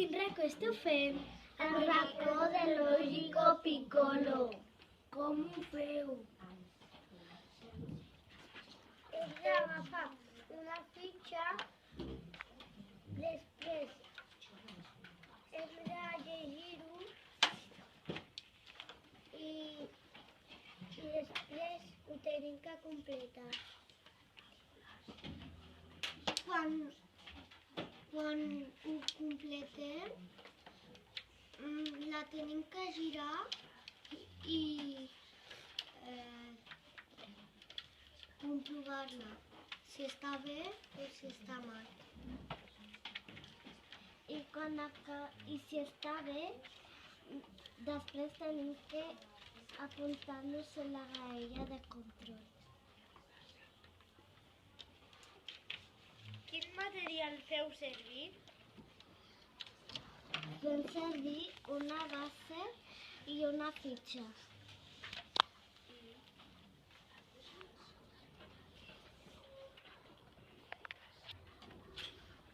quin racó esteu fent? El racó de Lógico Piccolo. Com ho feu? Hem d'agafar una fitxa, després hem de llegir-ho i després ho tenim que completar. Quan ho completem, la tenim que girar i comprovar-la, si està bé o si està mal. I si està bé, després tenim que apuntar-nos a la graella de control. Quin material feu servir? Fem servir una base i una fitxa.